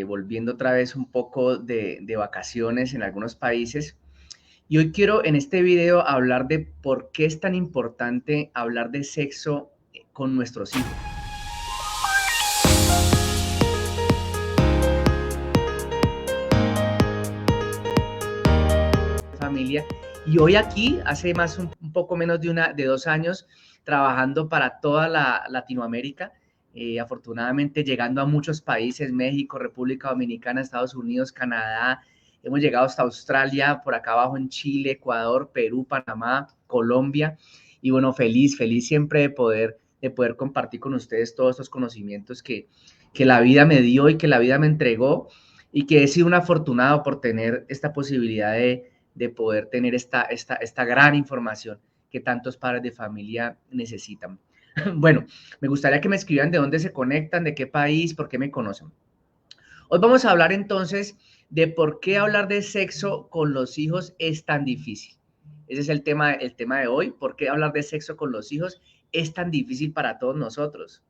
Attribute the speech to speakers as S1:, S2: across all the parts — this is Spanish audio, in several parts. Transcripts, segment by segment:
S1: volviendo otra vez un poco de vacaciones en algunos países. Y hoy quiero en este video hablar de por qué es tan importante hablar de sexo con nuestros hijos. Familia. Y hoy aquí, hace más un poco menos de 2 años, trabajando para toda la Latinoamérica, afortunadamente llegando a muchos países, México, República Dominicana, Estados Unidos, Canadá, hemos llegado hasta Australia, por acá abajo en Chile, Ecuador, Perú, Panamá, Colombia, y bueno, feliz siempre de poder compartir con ustedes todos estos conocimientos que la vida me dio y que la vida me entregó, y que he sido un afortunado por tener esta posibilidad de poder tener esta gran información que tantos padres de familia necesitan. Bueno, me gustaría que me escribieran de dónde se conectan, de qué país, por qué me conocen. Hoy vamos a hablar entonces de por qué hablar de sexo con los hijos es tan difícil. Ese es el tema de hoy, por qué hablar de sexo con los hijos es tan difícil para todos nosotros.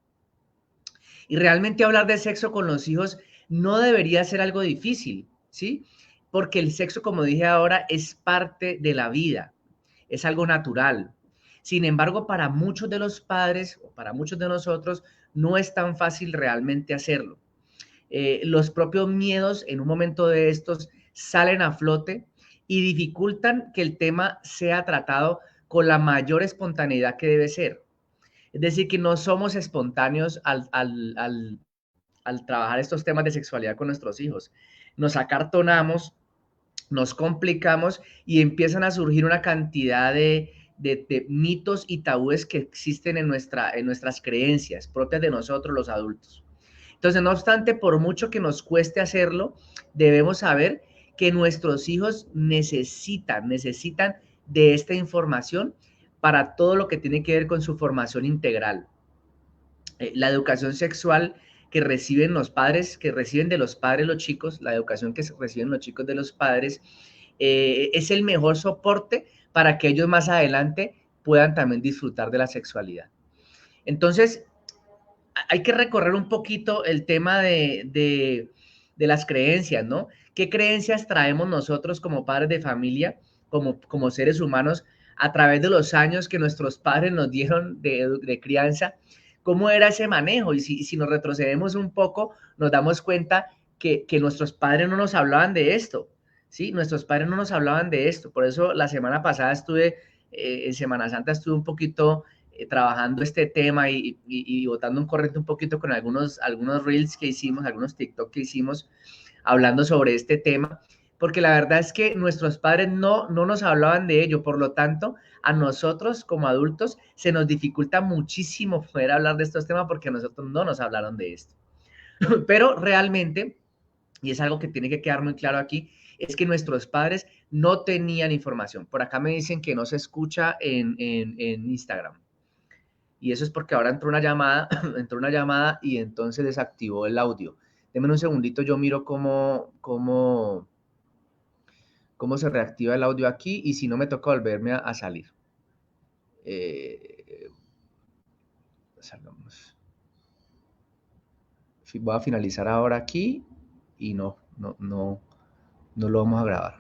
S1: Y realmente hablar de sexo con los hijos no debería ser algo difícil, ¿sí? Porque el sexo, como dije ahora, es parte de la vida, es algo natural. Sin embargo, para muchos de los padres o para muchos de nosotros no es tan fácil realmente hacerlo. Los propios miedos en un momento de estos salen a flote y dificultan que el tema sea tratado con la mayor espontaneidad que debe ser. Es decir, que no somos espontáneos al trabajar estos temas de sexualidad con nuestros hijos. Nos acartonamos, nos complicamos y empiezan a surgir una cantidad de mitos y tabúes que existen en nuestras creencias propias de nosotros los adultos. Entonces, no obstante, por mucho que nos cueste hacerlo, debemos saber que nuestros hijos necesitan de esta información para todo lo que tiene que ver con su formación integral. La educación sexual que reciben los padres, que reciben de los padres los chicos, la educación que reciben los chicos de los padres, es el mejor soporte para que ellos más adelante puedan también disfrutar de la sexualidad. Entonces, hay que recorrer un poquito el tema de las creencias, ¿no? ¿Qué creencias traemos nosotros como padres de familia, como seres humanos, a través de los años que nuestros padres nos dieron de crianza? ¿Cómo era ese manejo? Y si nos retrocedemos un poco, nos damos cuenta que nuestros padres no nos hablaban de esto, ¿sí? Nuestros padres no nos hablaban de esto. Por eso la semana pasada en Semana Santa estuve un poquito trabajando este tema y botando un corriente un poquito con algunos reels que hicimos, algunos TikTok que hicimos, hablando sobre este tema, porque la verdad es que nuestros padres no nos hablaban de ello, por lo tanto, a nosotros como adultos se nos dificulta muchísimo poder hablar de estos temas porque a nosotros no nos hablaron de esto. Pero realmente, y es algo que tiene que quedar muy claro aquí, es que nuestros padres no tenían información. Por acá me dicen que no se escucha en Instagram. Y eso es porque ahora entró una llamada, entró una llamada y entonces desactivó el audio. Denme un segundito, yo miro cómo se reactiva el audio aquí y si no me toca volverme a salir. Salgamos. Voy a finalizar ahora aquí y no lo vamos a grabar.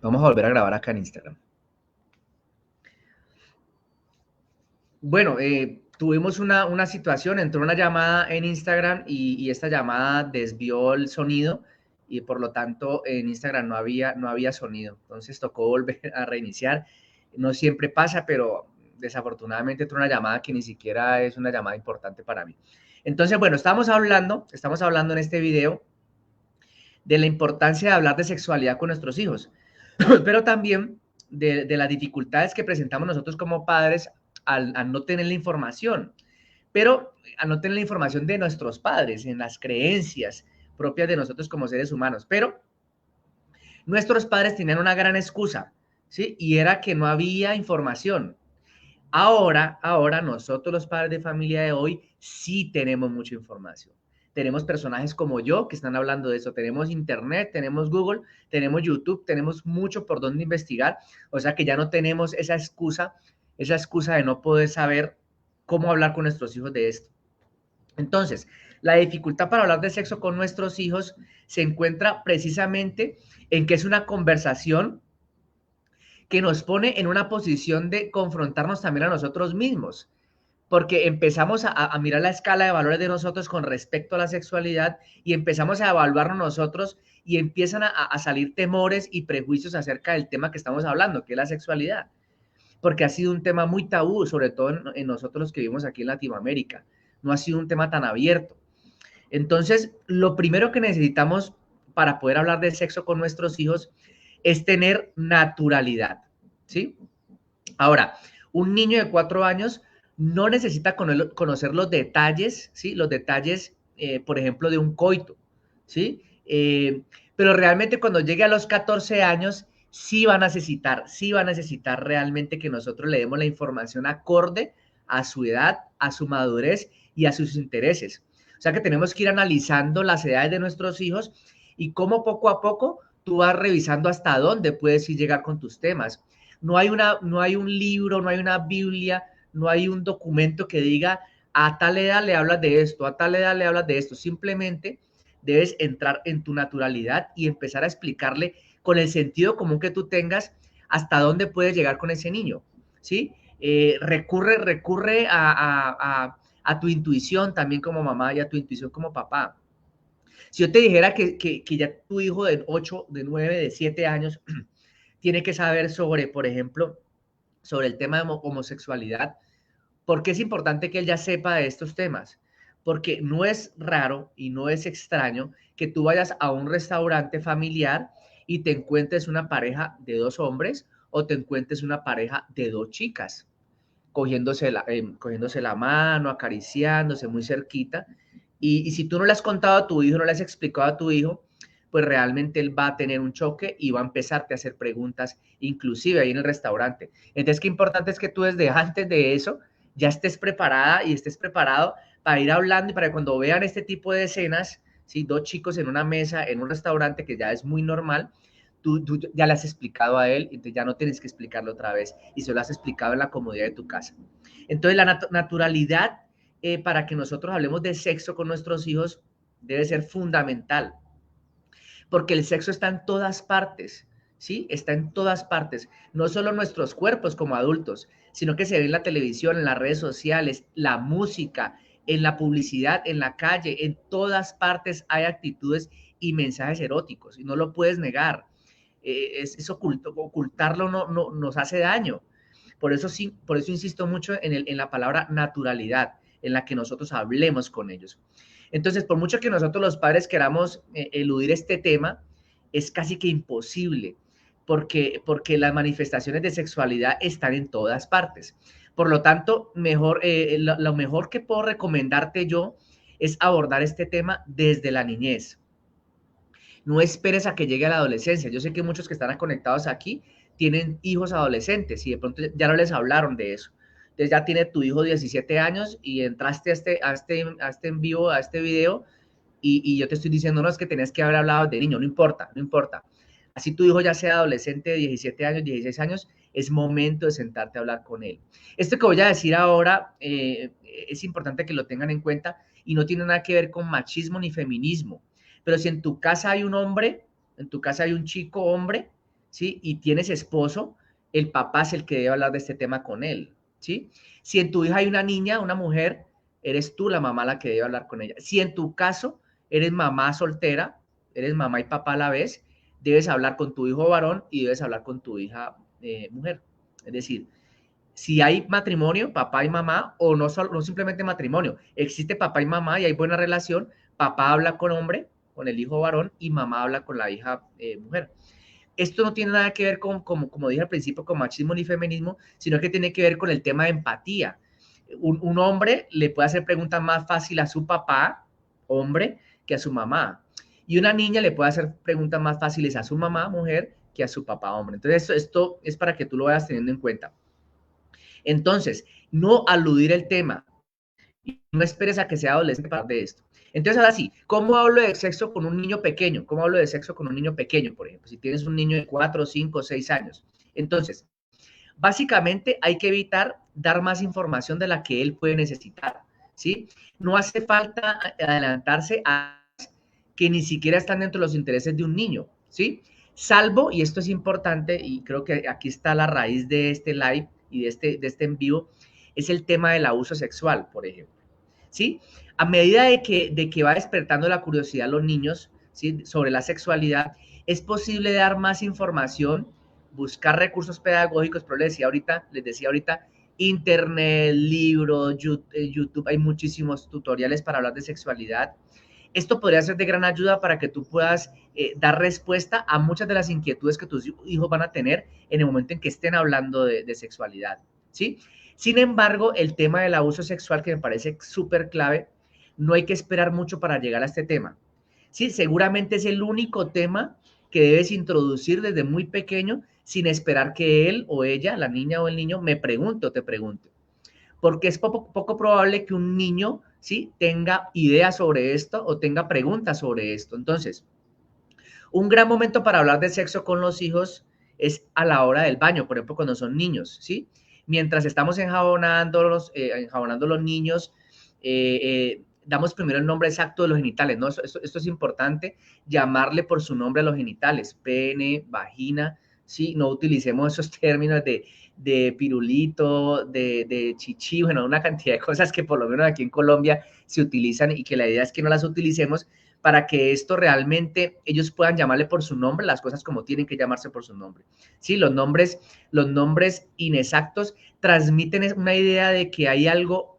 S1: Vamos a volver a grabar acá en Instagram. Bueno, tuvimos una situación, entró una llamada en Instagram y esta llamada desvió el sonido y por lo tanto en Instagram no había sonido. Entonces tocó volver a reiniciar. No siempre pasa, pero desafortunadamente entró una llamada que ni siquiera es una llamada importante para mí. Entonces, bueno, estamos hablando en este video de la importancia de hablar de sexualidad con nuestros hijos, pero también de las dificultades que presentamos nosotros como padres al no tener la información, pero al no tener la información de nuestros padres, en las creencias propias de nosotros como seres humanos. Pero nuestros padres tenían una gran excusa, ¿sí? Y era que no había información. Ahora nosotros los padres de familia de hoy sí tenemos mucha información. Tenemos personajes como yo que están hablando de eso. Tenemos internet, tenemos Google, tenemos YouTube, tenemos mucho por donde investigar. O sea que ya no tenemos esa excusa de no poder saber cómo hablar con nuestros hijos de esto. Entonces, la dificultad para hablar de sexo con nuestros hijos se encuentra precisamente en que es una conversación que nos pone en una posición de confrontarnos también a nosotros mismos, porque empezamos a mirar la escala de valores de nosotros con respecto a la sexualidad y empezamos a evaluarnos nosotros y empiezan a salir temores y prejuicios acerca del tema que estamos hablando, que es la sexualidad, porque ha sido un tema muy tabú, sobre todo en nosotros los que vivimos aquí en Latinoamérica. No ha sido un tema tan abierto. Entonces, lo primero que necesitamos para poder hablar de sexo con nuestros hijos es tener naturalidad, ¿sí? Ahora, un niño de 4 años no necesita conocer los detalles, ¿sí? Los detalles, por ejemplo, de un coito, ¿sí? Pero realmente cuando llegue a los 14 años, sí va a necesitar realmente que nosotros le demos la información acorde a su edad, a su madurez y a sus intereses. O sea que tenemos que ir analizando las edades de nuestros hijos y cómo poco a poco tú vas revisando hasta dónde puedes ir llegar con tus temas. No hay un libro, no hay una Biblia, no hay un documento que diga a tal edad le hablas de esto, a tal edad le hablas de esto. Simplemente debes entrar en tu naturalidad y empezar a explicarle con el sentido común que tú tengas hasta dónde puedes llegar con ese niño, ¿sí? Recurre a tu intuición también como mamá y a tu intuición como papá. Si yo te dijera que ya tu hijo de 8, de 9, de 7 años tiene que saber sobre, por ejemplo, sobre el tema de homosexualidad, ¿por qué es importante que él ya sepa de estos temas? Porque no es raro y no es extraño que tú vayas a un restaurante familiar y te encuentres una pareja de 2 hombres o te encuentres una pareja de 2 chicas, cogiéndose la mano, acariciándose muy cerquita. Y si tú no le has contado a tu hijo, no le has explicado a tu hijo, pues realmente él va a tener un choque y va a empezarte a hacer preguntas, inclusive ahí en el restaurante. Entonces, qué importante es que tú desde antes de eso ya estés preparada y estés preparado para ir hablando y para que cuando vean este tipo de escenas, ¿sí? 2 chicos en una mesa, en un restaurante que ya es muy normal, tú ya le has explicado a él, entonces ya no tienes que explicarlo otra vez y se lo has explicado en la comodidad de tu casa. Entonces, la naturalidad para que nosotros hablemos de sexo con nuestros hijos debe ser fundamental, porque el sexo está en todas partes, ¿sí? Está en todas partes, no solo en nuestros cuerpos como adultos, sino que se ve en la televisión, en las redes sociales, la música, en la publicidad, en la calle, en todas partes hay actitudes y mensajes eróticos y no lo puedes negar. Ocultarlo nos hace daño. Por eso insisto mucho en la palabra naturalidad, en la que nosotros hablemos con ellos. Entonces, por mucho que nosotros los padres queramos eludir este tema, es casi que imposible, porque las manifestaciones de sexualidad están en todas partes. Por lo tanto, lo mejor que puedo recomendarte yo es abordar este tema desde la niñez. No esperes a que llegue a la adolescencia. Yo sé que muchos que están conectados aquí tienen hijos adolescentes y de pronto ya no les hablaron de eso. Entonces ya tiene tu hijo 17 años y entraste a este en vivo, a este video y yo te estoy diciendo, no, es que tenías que haber hablado de niño, no importa, no importa. Así tu hijo ya sea adolescente de 17 años, 16 años, es momento de sentarte a hablar con él. Esto que voy a decir ahora es importante que lo tengan en cuenta y no tiene nada que ver con machismo ni feminismo. Pero si en tu casa hay un hombre, en tu casa hay un chico hombre, ¿sí? Y tienes esposo, el papá es el que debe hablar de este tema con él, ¿sí? Si en tu hija hay una niña, una mujer, eres tú la mamá la que debe hablar con ella. Si en tu caso eres mamá soltera, eres mamá y papá a la vez, debes hablar con tu hijo varón y debes hablar con tu hija mujer. Es decir, si hay matrimonio, papá y mamá, o no simplemente matrimonio, existe papá y mamá y hay buena relación, papá habla con hombre, con el hijo varón, y mamá habla con la hija mujer. Esto no tiene nada que ver como dije al principio, con machismo ni feminismo, sino que tiene que ver con el tema de empatía. Un hombre le puede hacer preguntas más fáciles a su papá, hombre, que a su mamá. Y una niña le puede hacer preguntas más fáciles a su mamá, mujer, que a su papá, hombre. Entonces, esto es para que tú lo vayas teniendo en cuenta. Entonces, no aludir el tema. No esperes a que sea adolescente para hablar de esto. Entonces, ahora sí, ¿cómo hablo de sexo con un niño pequeño? ¿Cómo hablo de sexo con un niño pequeño, por ejemplo? Si tienes un niño de 4, 5, 6 años. Entonces, Básicamente hay que evitar dar más información de la que él puede necesitar, ¿sí? No hace falta adelantarse a que ni siquiera están dentro de los intereses de un niño, ¿sí? Salvo, y esto es importante, y creo que aquí está la raíz de este live y de este en vivo, es el tema del abuso sexual, por ejemplo, ¿sí? A medida de que va despertando la curiosidad a los niños, ¿sí? Sobre la sexualidad, es posible dar más información, buscar recursos pedagógicos, pero les decía ahorita, internet, libros, YouTube, hay muchísimos tutoriales para hablar de sexualidad. Esto podría ser de gran ayuda para que tú puedas dar respuesta a muchas de las inquietudes que tus hijos van a tener en el momento en que estén hablando de sexualidad, ¿sí? Sin embargo, el tema del abuso sexual, que me parece súper clave, no hay que esperar mucho para llegar a este tema, ¿sí? Seguramente es el único tema que debes introducir desde muy pequeño sin esperar que él o ella, la niña o el niño, me pregunte o te pregunte, porque es poco probable que un niño, ¿sí?, tenga ideas sobre esto o tenga preguntas sobre esto. Entonces, un gran momento para hablar de sexo con los hijos es a la hora del baño, por ejemplo, cuando son niños, ¿sí? Mientras estamos enjabonando los niños, damos primero el nombre exacto de los genitales, ¿no? Esto es importante, llamarle por su nombre a los genitales, pene, vagina, ¿sí? No utilicemos esos términos de pirulito, de chichi, bueno, una cantidad de cosas que por lo menos aquí en Colombia se utilizan y que la idea es que no las utilicemos para que esto realmente ellos puedan llamarle por su nombre, las cosas como tienen que llamarse por su nombre. Sí, los nombres inexactos transmiten una idea de que hay algo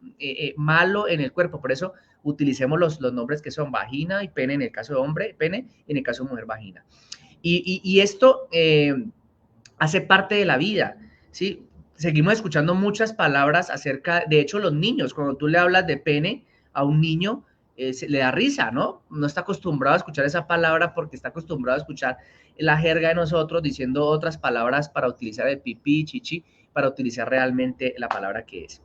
S1: malo en el cuerpo, por eso utilicemos los nombres que son vagina y pene en el caso de hombre, pene, en el caso de mujer, vagina. Y esto hace parte de la vida, ¿sí? Seguimos escuchando muchas palabras acerca, de hecho, los niños, cuando tú le hablas de pene a un niño, le da risa, ¿no? No está acostumbrado a escuchar esa palabra porque está acostumbrado a escuchar la jerga de nosotros diciendo otras palabras para utilizar el pipí, chichi, para utilizar realmente la palabra que es.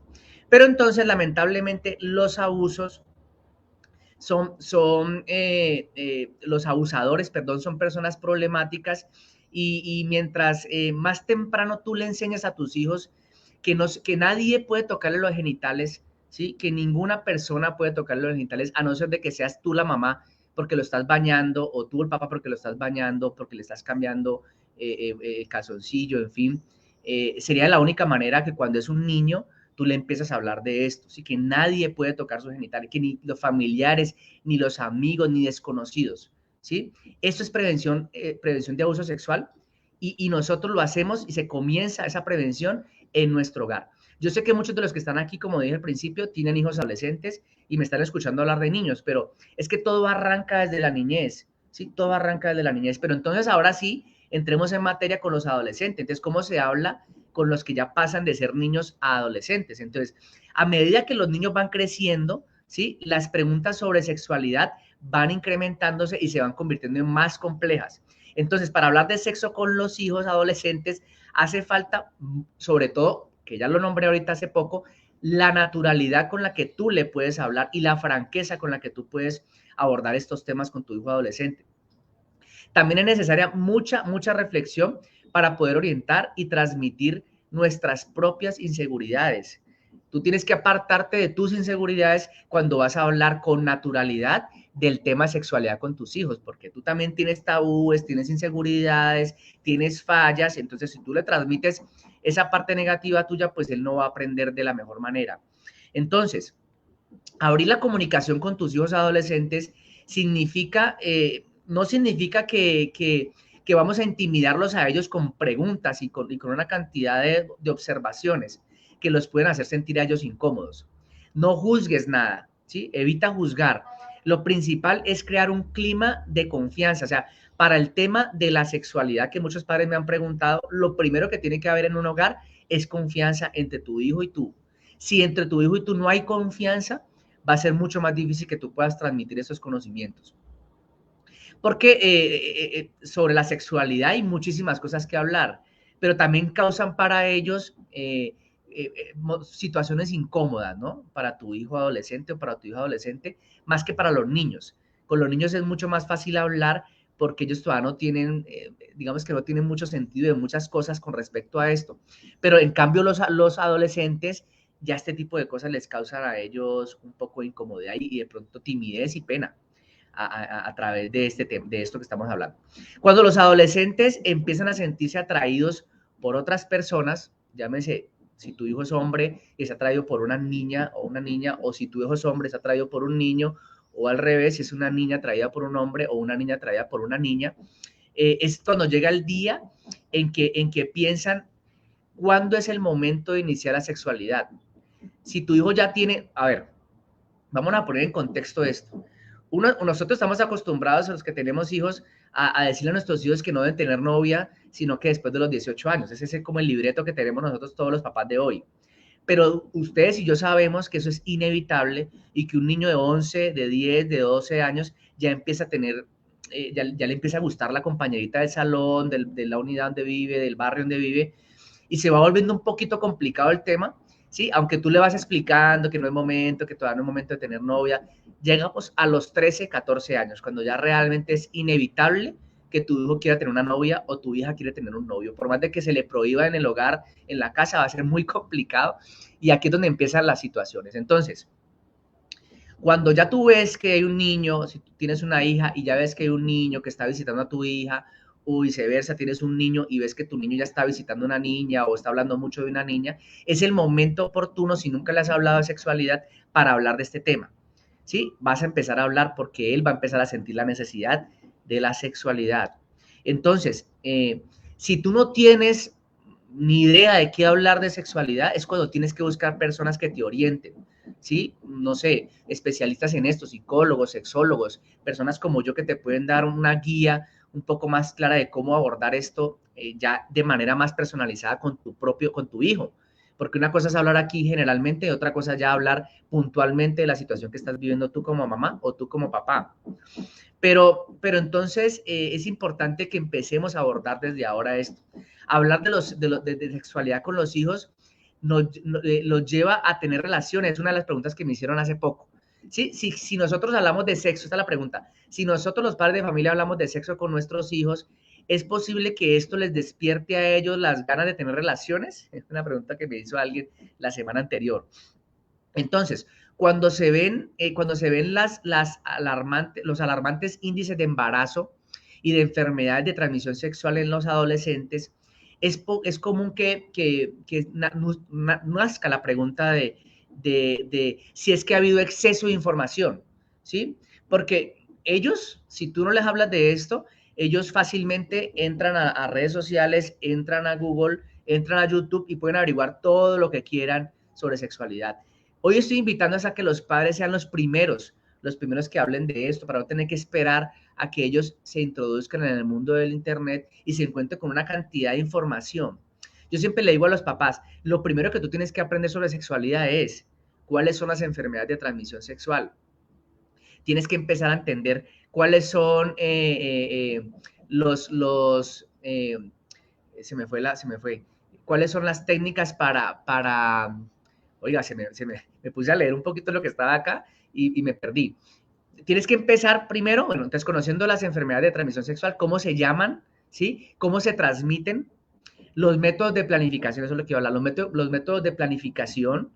S1: Pero entonces, lamentablemente, los abusos los abusadores, perdón, son personas problemáticas y mientras más temprano tú le enseñas a tus hijos que nadie puede tocarle los genitales, ¿sí? Que ninguna persona puede tocarle los genitales, a no ser de que seas tú la mamá porque lo estás bañando, o tú el papá porque lo estás bañando, porque le estás cambiando el calzoncillo, en fin. Sería la única manera que cuando es un niño tú le empiezas a hablar de esto, ¿sí? Que nadie puede tocar sus genitales, que ni los familiares, ni los amigos, ni desconocidos, ¿sí? Esto es prevención de abuso sexual y nosotros lo hacemos y se comienza esa prevención en nuestro hogar. Yo sé que muchos de los que están aquí, como dije al principio, tienen hijos adolescentes y me están escuchando hablar de niños, pero es que todo arranca desde la niñez, ¿sí? Todo arranca desde la niñez, pero entonces ahora sí, entremos en materia con los adolescentes. Entonces, ¿cómo se habla con los que ya pasan de ser niños a adolescentes? Entonces, a medida que los niños van creciendo, ¿sí? Las preguntas sobre sexualidad van incrementándose y se van convirtiendo en más complejas. Entonces, para hablar de sexo con los hijos adolescentes, hace falta, sobre todo, que ya lo nombré ahorita hace poco, la naturalidad con la que tú le puedes hablar y la franqueza con la que tú puedes abordar estos temas con tu hijo adolescente. También es necesaria mucha reflexión para poder orientar y transmitir nuestras propias inseguridades. Tú tienes que apartarte de tus inseguridades cuando vas a hablar con naturalidad del tema de sexualidad con tus hijos, porque tú también tienes tabúes, tienes inseguridades, tienes fallas, entonces si tú le transmites esa parte negativa tuya, pues él no va a aprender de la mejor manera. Entonces, abrir la comunicación con tus hijos adolescentes no significa que vamos a intimidarlos a ellos con preguntas y con una cantidad de observaciones que los pueden hacer sentir a ellos incómodos. No juzgues nada, ¿sí? Evita juzgar. Lo principal es crear un clima de confianza. O sea, para el tema de la sexualidad que muchos padres me han preguntado, lo primero que tiene que haber en un hogar es confianza entre tu hijo y tú. Si entre tu hijo y tú no hay confianza, va a ser mucho más difícil que tú puedas transmitir esos conocimientos. Porque sobre la sexualidad hay muchísimas cosas que hablar, pero también causan para ellos situaciones incómodas, ¿no? Para tu hijo adolescente o para tu hija adolescente, más que para los niños. Con los niños es mucho más fácil hablar porque ellos todavía no tienen, digamos que no tienen mucho sentido de muchas cosas con respecto a esto. Pero en cambio los adolescentes, ya este tipo de cosas les causan a ellos un poco de incomodidad y de pronto timidez y pena a través de, de esto que estamos hablando. Cuando los adolescentes empiezan a sentirse atraídos por otras personas, llámese si tu hijo es hombre y es atraído por una niña, o si tu hijo es hombre es atraído por un niño, o al revés, si es una niña atraída por un hombre o una niña atraída por una niña, es cuando llega el día en que piensan cuándo es el momento de iniciar la sexualidad. Si tu hijo ya tiene, a ver, vamos a poner en contexto esto. Nosotros estamos acostumbrados a los que tenemos hijos a decirle a nuestros hijos que no deben tener novia, sino que después de los 18 años. Ese es como el libreto que tenemos nosotros todos los papás de hoy. Pero ustedes y yo sabemos que eso es inevitable y que un niño de 11, de 10, de 12 años ya empieza a tener, ya le empieza a gustar la compañerita del salón, de la unidad donde vive, del barrio donde vive, y se va volviendo un poquito complicado el tema, ¿sí? Aunque tú le vas explicando que no es momento, que todavía no es momento de tener novia, llegamos a los 13, 14 años, cuando ya realmente es inevitable que tu hijo quiera tener una novia o tu hija quiere tener un novio. Por más de que se le prohíba en el hogar, en la casa, va a ser muy complicado. Y aquí es donde empiezan las situaciones. Entonces, cuando ya tú ves que hay un niño, si tú tienes una hija y ya ves que hay un niño que está visitando a tu hija, o viceversa, tienes un niño y ves que tu niño ya está visitando a una niña o está hablando mucho de una niña, es el momento oportuno, si nunca le has hablado de sexualidad, para hablar de este tema. ¿Sí? Vas a empezar a hablar porque él va a empezar a sentir la necesidad de la sexualidad. Entonces, si tú no tienes ni idea de qué hablar de sexualidad, es cuando tienes que buscar personas que te orienten, ¿sí? No sé, especialistas en esto, psicólogos, sexólogos, personas como yo que te pueden dar una guía un poco más clara de cómo abordar esto ya de manera más personalizada con tu hijo. Porque una cosa es hablar aquí generalmente y otra cosa es ya hablar puntualmente de la situación que estás viviendo tú como mamá o tú como papá. Pero entonces es importante que empecemos a abordar desde ahora esto. Hablar de sexualidad con los hijos los lleva a tener relaciones. Es una de las preguntas que me hicieron hace poco. ¿Sí? Si nosotros hablamos de sexo, esta es la pregunta. Si nosotros los padres de familia hablamos de sexo con nuestros hijos, ¿es posible que esto les despierte a ellos las ganas de tener relaciones? Es una pregunta que me hizo alguien la semana anterior. Entonces, cuando se ven los alarmantes índices de embarazo y de enfermedades de transmisión sexual en los adolescentes, es común que nazca la pregunta de si es que ha habido exceso de información, ¿sí? Porque ellos, si tú no les hablas de esto, ellos fácilmente entran a redes sociales, entran a Google, entran a YouTube y pueden averiguar todo lo que quieran sobre sexualidad. Hoy estoy invitando a que los padres sean los primeros que hablen de esto, para no tener que esperar a que ellos se introduzcan en el mundo del Internet y se encuentren con una cantidad de información. Yo siempre le digo a los papás, lo primero que tú tienes que aprender sobre sexualidad es cuáles son las enfermedades de transmisión sexual. Tienes que empezar a entender cuáles son se me fue, cuáles son las técnicas oiga, me puse a leer un poquito lo que estaba acá y me perdí. Tienes que empezar primero, bueno, entonces conociendo las enfermedades de transmisión sexual, cómo se llaman, ¿sí? Cómo se transmiten, los métodos de planificación, eso es lo que iba a hablar, los métodos de planificación.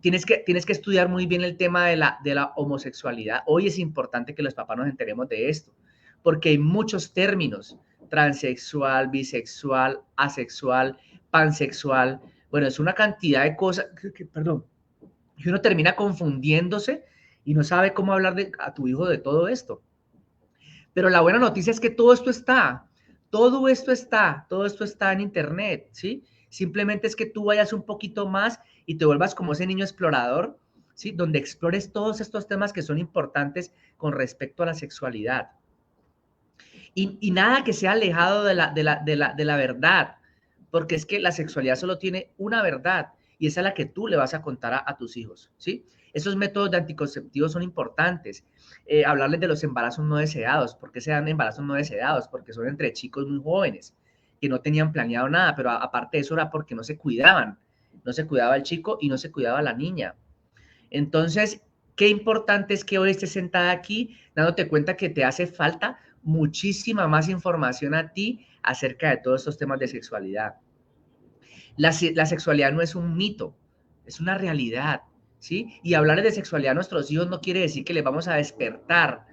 S1: Tienes que estudiar muy bien el tema de la homosexualidad. Hoy es importante que los papás nos enteremos de esto, porque hay muchos términos, transexual, bisexual, asexual, pansexual. Bueno, es una cantidad de cosas, perdón, y uno termina confundiéndose y no sabe cómo hablar a tu hijo de todo esto. Pero la buena noticia es que todo esto está en internet, ¿sí? Simplemente es que tú vayas un poquito más y te vuelvas como ese niño explorador, ¿sí? Donde explores todos estos temas que son importantes con respecto a la sexualidad. Y nada que sea alejado de la verdad, porque es que la sexualidad solo tiene una verdad y esa es la que tú le vas a contar a tus hijos, ¿sí? Esos métodos de anticonceptivos son importantes. Hablarles de los embarazos no deseados. ¿Por qué se dan embarazos no deseados? Porque son entre chicos muy jóvenes que no tenían planeado nada, pero aparte de eso era porque no se cuidaban. No se cuidaba el chico y no se cuidaba la niña. Entonces, qué importante es que hoy estés sentada aquí dándote cuenta que te hace falta muchísima más información a ti acerca de todos estos temas de sexualidad. La sexualidad no es un mito, es una realidad, ¿sí? Y hablar de sexualidad a nuestros hijos no quiere decir que les vamos a despertar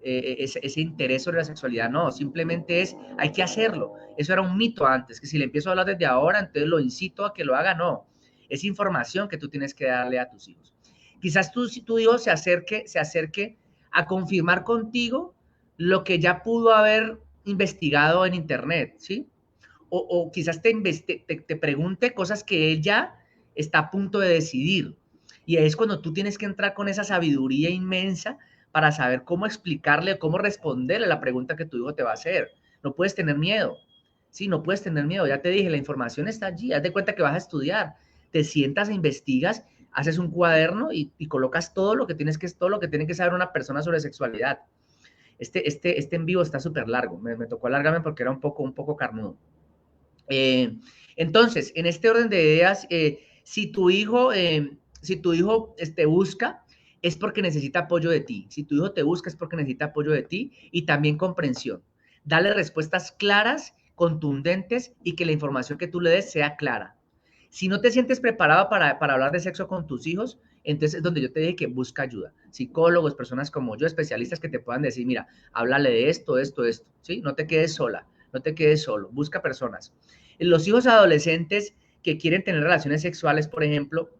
S1: ese interés sobre la sexualidad, no, simplemente es, hay que hacerlo. Eso era un mito antes, que si le empiezo a hablar desde ahora, entonces lo incito a que lo haga, no. Es información que tú tienes que darle a tus hijos. Quizás si tu hijo se acerque a confirmar contigo lo que ya pudo haber investigado en internet, ¿sí? O quizás te pregunte cosas que él ya está a punto de decidir. Y es cuando tú tienes que entrar con esa sabiduría inmensa para saber cómo explicarle, cómo responderle a la pregunta que tu hijo te va a hacer. No puedes tener miedo. Sí, no puedes tener miedo. Ya te dije, la información está allí. Haz de cuenta que vas a estudiar. Te sientas e investigas, haces un cuaderno y colocas todo lo que tiene que saber una persona sobre sexualidad. Este en vivo está súper largo. Me tocó alargarme porque era un poco carnudo. Entonces, en este orden de ideas, si tu hijo te busca, es porque necesita apoyo de ti. Si tu hijo te busca, es porque necesita apoyo de ti y también comprensión. Dale respuestas claras, contundentes y que la información que tú le des sea clara. Si no te sientes preparado para hablar de sexo con tus hijos, entonces es donde yo te dije que busca ayuda. Psicólogos, personas como yo, especialistas que te puedan decir, mira, háblale de esto, esto, esto, ¿sí? No te quedes sola, no te quedes solo, busca personas. Los hijos adolescentes que quieren tener relaciones sexuales, por ejemplo,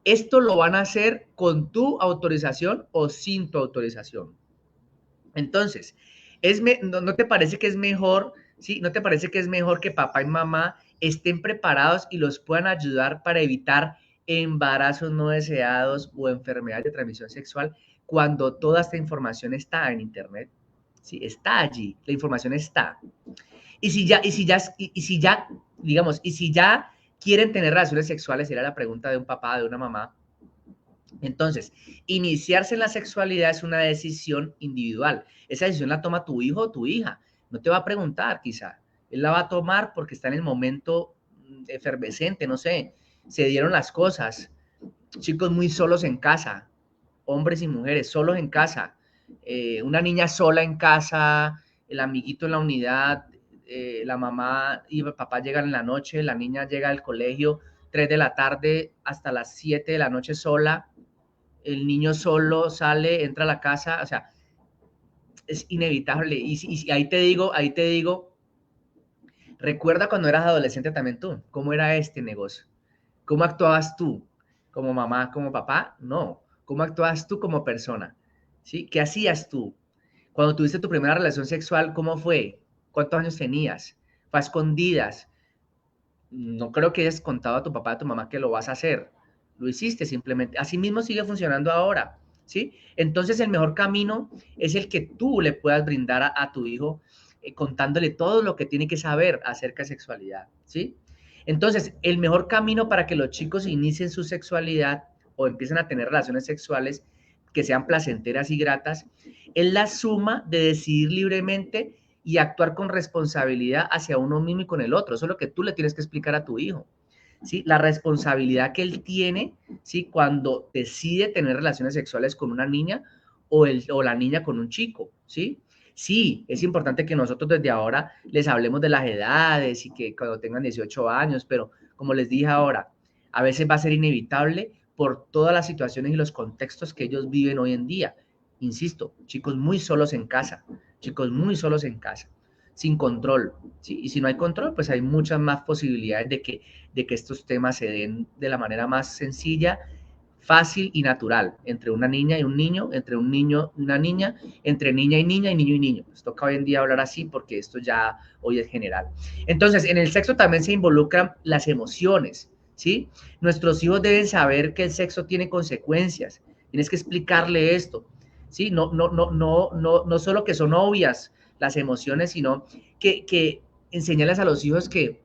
S1: esto lo van a hacer con tu autorización o sin tu autorización. Entonces, ¿no te parece que es mejor, sí? ¿No te parece que es mejor que papá y mamá estén preparados y los puedan ayudar para evitar embarazos no deseados o enfermedades de transmisión sexual cuando toda esta información está en internet? Sí, está allí, la información está. Y si ya quieren tener relaciones sexuales, era la pregunta de un papá, de una mamá. Entonces, iniciarse en la sexualidad es una decisión individual. Esa decisión la toma tu hijo o tu hija. No te va a preguntar, quizá. Él la va a tomar porque está en el momento efervescente, no sé. Se dieron las cosas. Chicos muy solos en casa, hombres y mujeres solos en casa. Una niña sola en casa, el amiguito en la unidad, la mamá y el papá llegan en la noche, la niña llega al colegio 3 de la tarde hasta las 7 de la noche sola, el niño solo sale, entra a la casa, o sea, es inevitable. Y ahí te digo, recuerda cuando eras adolescente también tú, ¿cómo era este negocio? ¿Cómo actuabas tú? ¿Como mamá, como papá? No. ¿Cómo actuabas tú como persona? ¿Sí? ¿Qué hacías tú? Cuando tuviste tu primera relación sexual, ¿cómo fue? ¿Cuántos años tenías? ¿Fue a escondidas? No creo que hayas contado a tu papá, a tu mamá que lo vas a hacer. Lo hiciste simplemente. Así mismo sigue funcionando ahora, ¿sí? Entonces el mejor camino es el que tú le puedas brindar a tu hijo contándole todo lo que tiene que saber acerca de sexualidad, ¿sí? Entonces, el mejor camino para que los chicos inicien su sexualidad o empiecen a tener relaciones sexuales que sean placenteras y gratas es la suma de decidir libremente y actuar con responsabilidad hacia uno mismo y con el otro. Eso es lo que tú le tienes que explicar a tu hijo. ¿Sí? La responsabilidad que él tiene, ¿sí? Cuando decide tener relaciones sexuales con una niña o la niña con un chico, ¿sí? Sí, es importante que nosotros desde ahora les hablemos de las edades y que cuando tengan 18 años, pero como les dije ahora, a veces va a ser inevitable por todas las situaciones y los contextos que ellos viven hoy en día. Insisto, chicos muy solos en casa, chicos muy solos en casa, sin control, ¿sí? Y si no hay control, pues hay muchas más posibilidades de que estos temas se den de la manera más sencilla, fácil y natural, entre una niña y un niño, entre un niño y una niña, entre niña y niña y niño y niño. Nos toca hoy en día hablar así porque esto ya hoy es general. Entonces, en el sexo también se involucran las emociones, ¿sí? Nuestros hijos deben saber que el sexo tiene consecuencias. Tienes que explicarle esto, ¿sí? No solo que son obvias las emociones, sino que enseñarles a los hijos que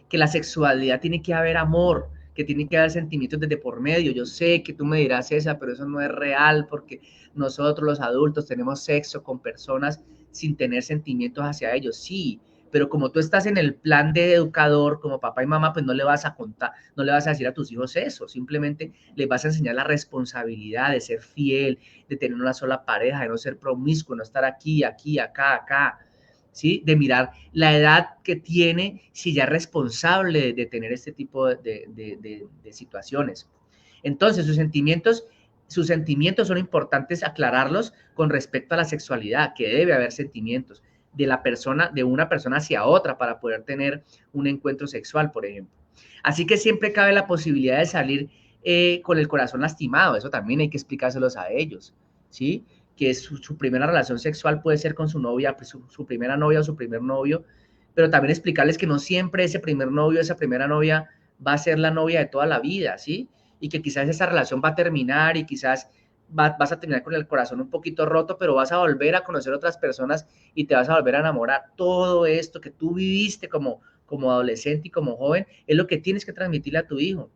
S1: la sexualidad tiene que haber amor, que tiene que haber sentimientos desde por medio. Yo sé que tú me dirás esa, pero eso no es real porque nosotros los adultos tenemos sexo con personas sin tener sentimientos hacia ellos, sí, pero como tú estás en el plan de educador, como papá y mamá, pues no le vas a contar, no le vas a decir a tus hijos eso, simplemente les vas a enseñar la responsabilidad de ser fiel, de tener una sola pareja, de no ser promiscuo, no estar aquí, aquí, acá, ¿sí? De mirar la edad que tiene, si ya es responsable de tener este tipo de situaciones. Entonces, sus sentimientos son importantes aclararlos con respecto a la sexualidad, que debe haber sentimientos de la persona, de una persona hacia otra para poder tener un encuentro sexual, por ejemplo. Así que siempre cabe la posibilidad de salir con el corazón lastimado, eso también hay que explicárselos a ellos, ¿sí? Que su primera relación sexual puede ser con su novia, su primera novia o su primer novio, pero también explicarles que no siempre ese primer novio, esa primera novia va a ser la novia de toda la vida, ¿sí? Y que quizás esa relación va a terminar y quizás vas a terminar con el corazón un poquito roto, pero vas a volver a conocer otras personas y te vas a volver a enamorar. Todo esto que tú viviste como adolescente y como joven es lo que tienes que transmitirle a tu hijo.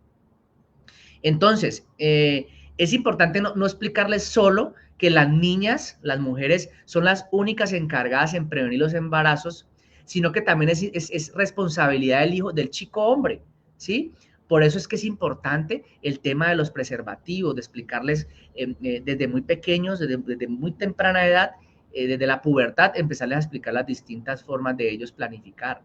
S1: Entonces, es importante no explicarles solo que las niñas, las mujeres, son las únicas encargadas en prevenir los embarazos, sino que también es responsabilidad del hijo, del chico hombre, ¿sí? Por eso es que es importante el tema de los preservativos, de explicarles desde muy pequeños, desde muy temprana edad, desde la pubertad, empezarles a explicar las distintas formas de ellos planificar.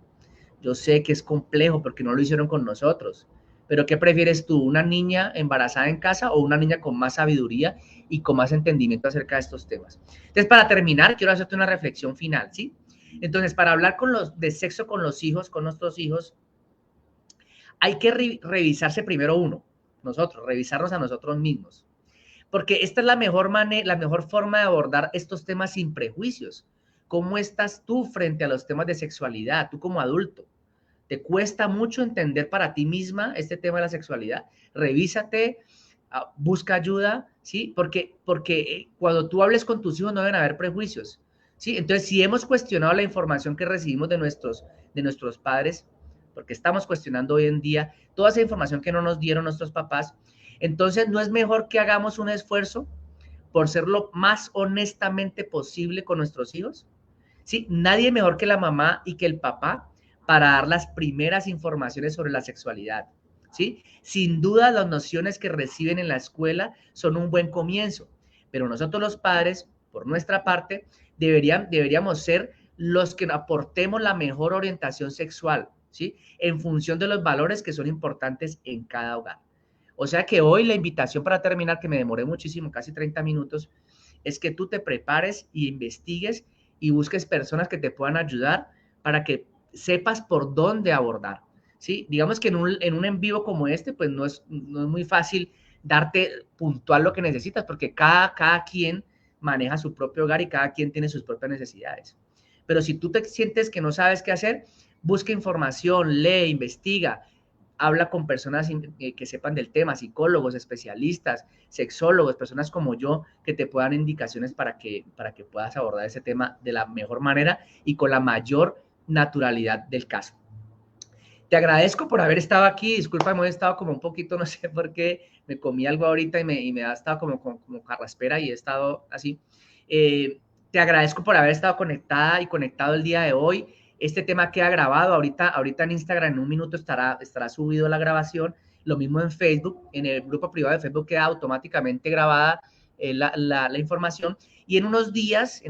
S1: Yo sé que es complejo porque no lo hicieron con nosotros, pero ¿qué prefieres tú? ¿Una niña embarazada en casa o una niña con más sabiduría y con más entendimiento acerca de estos temas? Entonces, para terminar, quiero hacerte una reflexión final, ¿sí? Entonces, para hablar de sexo con los hijos, con nuestros hijos, hay que revisarse primero nosotros, revisarnos a nosotros mismos. Porque esta es la mejor forma de abordar estos temas sin prejuicios. ¿Cómo estás tú frente a los temas de sexualidad, tú como adulto? ¿Te cuesta mucho entender para ti misma este tema de la sexualidad? Revísate, busca ayuda, ¿sí? Porque cuando tú hables con tus hijos no deben haber prejuicios, ¿sí? Entonces, si hemos cuestionado la información que recibimos de nuestros padres, porque estamos cuestionando hoy en día toda esa información que no nos dieron nuestros papás, entonces no es mejor que hagamos un esfuerzo por ser lo más honestamente posible con nuestros hijos. ¿Sí? Nadie mejor que la mamá y que el papá para dar las primeras informaciones sobre la sexualidad. ¿Sí? Sin duda, las nociones que reciben en la escuela son un buen comienzo, pero nosotros los padres, por nuestra parte, deberíamos ser los que aportemos la mejor orientación sexual, ¿sí? En función de los valores que son importantes en cada hogar. O sea que hoy la invitación para terminar, que me demoré muchísimo, casi 30 minutos, es que tú te prepares y investigues y busques personas que te puedan ayudar para que sepas por dónde abordar, ¿sí? Digamos que en un en vivo como este, pues no es muy fácil darte puntual lo que necesitas, porque cada quien maneja su propio hogar y cada quien tiene sus propias necesidades. Pero si tú te sientes que no sabes qué hacer, busca información, lee, investiga, habla con personas que sepan del tema, psicólogos, especialistas, sexólogos, personas como yo que te puedan indicaciones para que puedas abordar ese tema de la mejor manera y con la mayor naturalidad del caso. Te agradezco por haber estado aquí. Disculpa, me he estado como un poquito, no sé por qué, me comí algo ahorita y me ha estado como carraspera y he estado así. Te agradezco por haber estado conectada y conectado el día de hoy. Este tema queda grabado. Ahorita en Instagram en un minuto estará subido la grabación. Lo mismo en Facebook. En el grupo privado de Facebook queda automáticamente grabada la información. Y en unos días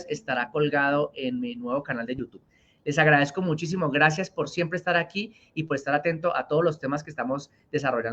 S1: estará colgado en mi nuevo canal de YouTube. Les agradezco muchísimo. Gracias por siempre estar aquí y por estar atento a todos los temas que estamos desarrollando.